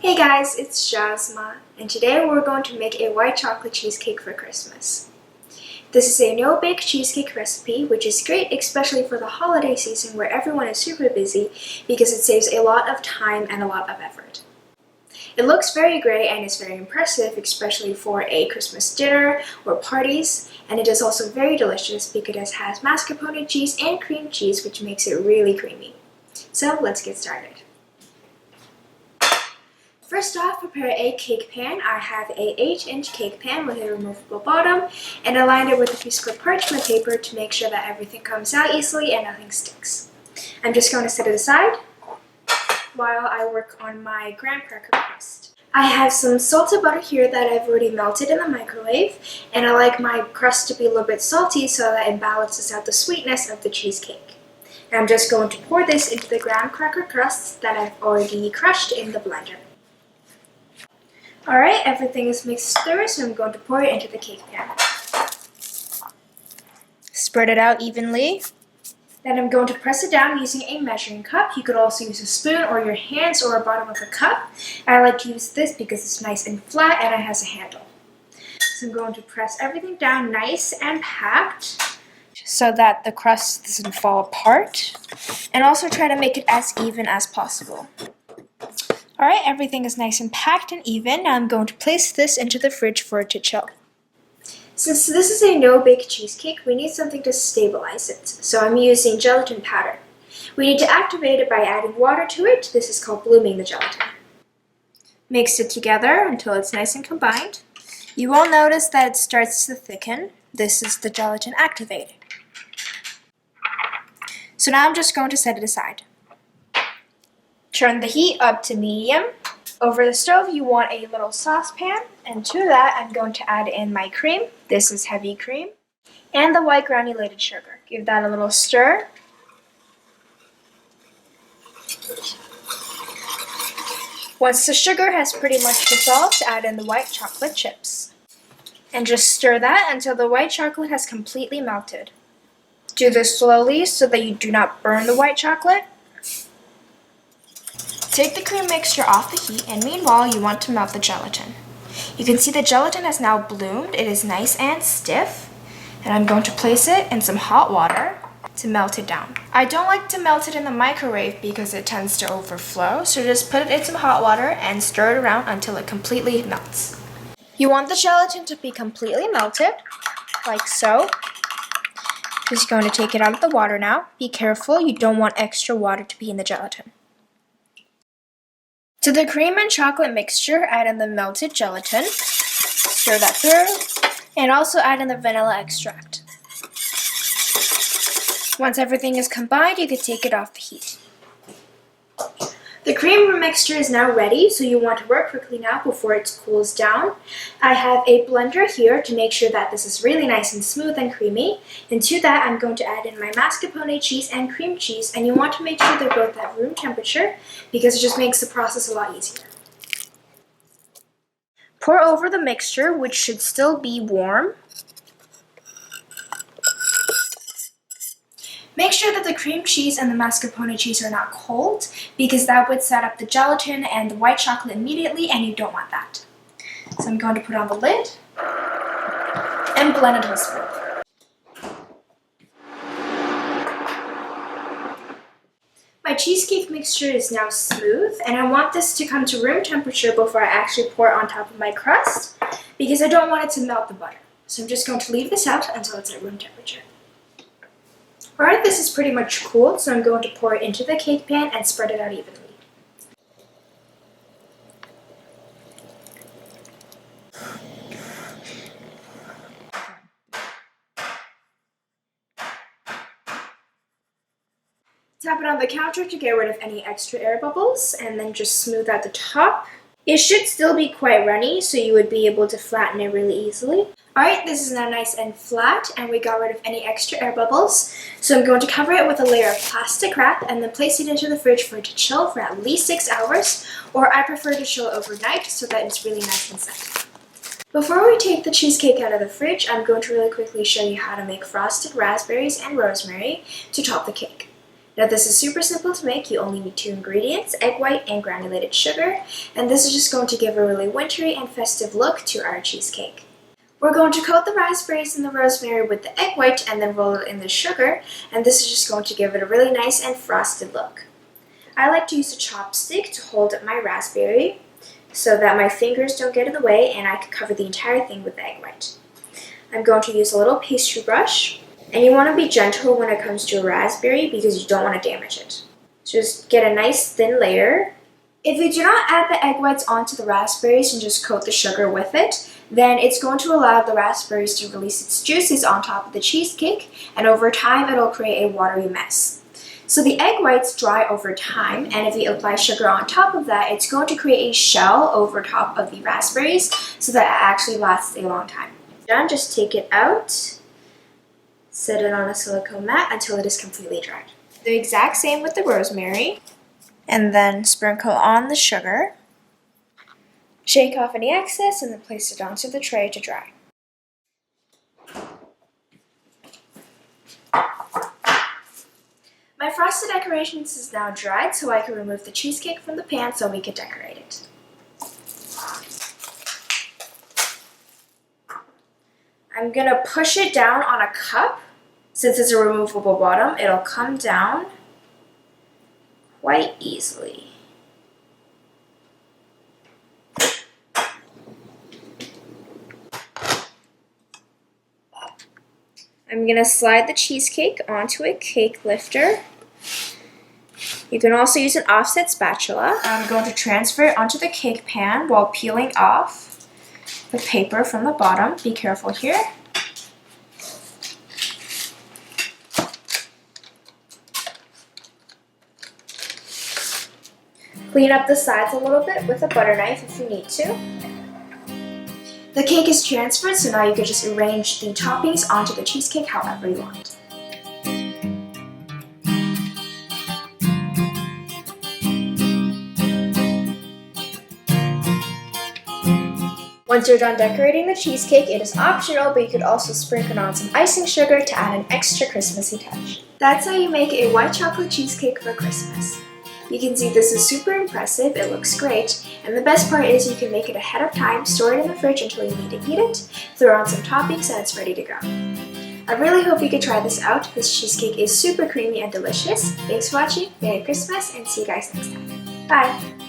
Hey guys, it's Jasma, and today we're going to make a white chocolate cheesecake for Christmas. This is a no-bake cheesecake recipe, which is great especially for the holiday season where everyone is super busy because it saves a lot of time and a lot of effort. It looks very great and is very impressive, especially for a Christmas dinner or parties, and it is also very delicious because it has mascarpone cheese and cream cheese, which makes it really creamy. So let's get started. First off, prepare a cake pan. I have a 8-inch cake pan with a removable bottom, and I lined it with a piece of parchment paper to make sure that everything comes out easily and nothing sticks. I'm just going to set it aside while I work on my graham cracker crust. I have some salted butter here that I've already melted in the microwave, and I like my crust to be a little bit salty so that it balances out the sweetness of the cheesecake. And I'm just going to pour this into the graham cracker crust that I've already crushed in the blender. Alright, everything is mixed through, so I'm going to pour it into the cake pan. Spread it out evenly. Then I'm going to press it down using a measuring cup. You could also use a spoon or your hands or a bottom of a cup. I like to use this because it's nice and flat and it has a handle. So I'm going to press everything down nice and packed so that the crust doesn't fall apart. And also try to make it as even as possible. Alright, everything is nice and packed and even. Now I'm going to place this into the fridge for it to chill. Since this is a no-bake cheesecake, we need something to stabilize it. So I'm using gelatin powder. We need to activate it by adding water to it. This is called blooming the gelatin. Mix it together until it's nice and combined. You will notice that it starts to thicken. This is the gelatin activated. So now I'm just going to set it aside. Turn the heat up to medium. Over the stove, you want a little saucepan, and to that, I'm going to add in my cream. This is heavy cream, and the white granulated sugar. Give that a little stir. Once the sugar has pretty much dissolved, add in the white chocolate chips. And just stir that until the white chocolate has completely melted. Do this slowly so that you do not burn the white chocolate. Take the cream mixture off the heat, and meanwhile you want to melt the gelatin. You can see the gelatin has now bloomed. It is nice and stiff, and I'm going to place it in some hot water to melt it down. I don't like to melt it in the microwave because it tends to overflow, so just put it in some hot water and stir it around until it completely melts. You want the gelatin to be completely melted, like so. Just going to take it out of the water now. Be careful, you don't want extra water to be in the gelatin. To the cream and chocolate mixture, add in the melted gelatin, stir that through, and also add in the vanilla extract. Once everything is combined, you can take it off the heat. The cream mixture is now ready, so you want to work quickly now before it cools down. I have a blender here to make sure that this is really nice and smooth and creamy. And to that, I'm going to add in my mascarpone cheese and cream cheese, and you want to make sure they're both at room temperature because it just makes the process a lot easier. Pour over the mixture, which should still be warm. Make sure that the cream cheese and the mascarpone cheese are not cold because that would set up the gelatin and the white chocolate immediately, and you don't want that. So I'm going to put on the lid and blend until smooth. My cheesecake mixture is now smooth, and I want this to come to room temperature before I actually pour it on top of my crust because I don't want it to melt the butter. So I'm just going to leave this out until it's at room temperature. Alright, this is pretty much cooled, so I'm going to pour it into the cake pan and spread it out evenly. Tap it on the counter to get rid of any extra air bubbles, and then just smooth out the top. It should still be quite runny, so you would be able to flatten it really easily. Alright, this is now nice and flat, and we got rid of any extra air bubbles. So I'm going to cover it with a layer of plastic wrap and then place it into the fridge for it to chill for at least 6 hours, or I prefer to chill overnight so that it's really nice and set. Before we take the cheesecake out of the fridge, I'm going to really quickly show you how to make frosted raspberries and rosemary to top the cake. Now this is super simple to make. You only need 2 ingredients, egg white and granulated sugar, and this is just going to give a really wintry and festive look to our cheesecake. We're going to coat the raspberries and the rosemary with the egg white and then roll it in the sugar, and this is just going to give it a really nice and frosted look. I like to use a chopstick to hold up my raspberry so that my fingers don't get in the way and I can cover the entire thing with the egg white. I'm going to use a little pastry brush, and you want to be gentle when it comes to a raspberry because you don't want to damage it. Just get a nice thin layer. If you do not add the egg whites onto the raspberries and just coat the sugar with it, then it's going to allow the raspberries to release its juices on top of the cheesecake, and over time it'll create a watery mess. So the egg whites dry over time, and if you apply sugar on top of that, it's going to create a shell over top of the raspberries so that it actually lasts a long time. Done, just take it out, set it on a silicone mat until it is completely dried. The exact same with the rosemary, and then sprinkle on the sugar. Shake off any excess and then place it onto the tray to dry. My frosted decorations is now dried, so I can remove the cheesecake from the pan so we can decorate it. I'm going to push it down on a cup. Since it's a removable bottom, it'll come down quite easily. I'm going to slide the cheesecake onto a cake lifter. You can also use an offset spatula. I'm going to transfer it onto the cake pan while peeling off the paper from the bottom. Be careful here. Clean up the sides a little bit with a butter knife if you need to. The cake is transferred, so now you can just arrange the toppings onto the cheesecake however you want. Once you're done decorating the cheesecake, it is optional, but you could also sprinkle on some icing sugar to add an extra Christmassy touch. That's how you make a white chocolate cheesecake for Christmas. You can see this is super impressive, it looks great, and the best part is you can make it ahead of time, store it in the fridge until you need to eat it, throw on some toppings, and it's ready to go. I really hope you can try this out. This cheesecake is super creamy and delicious. Thanks for watching, Merry Christmas, and see you guys next time. Bye!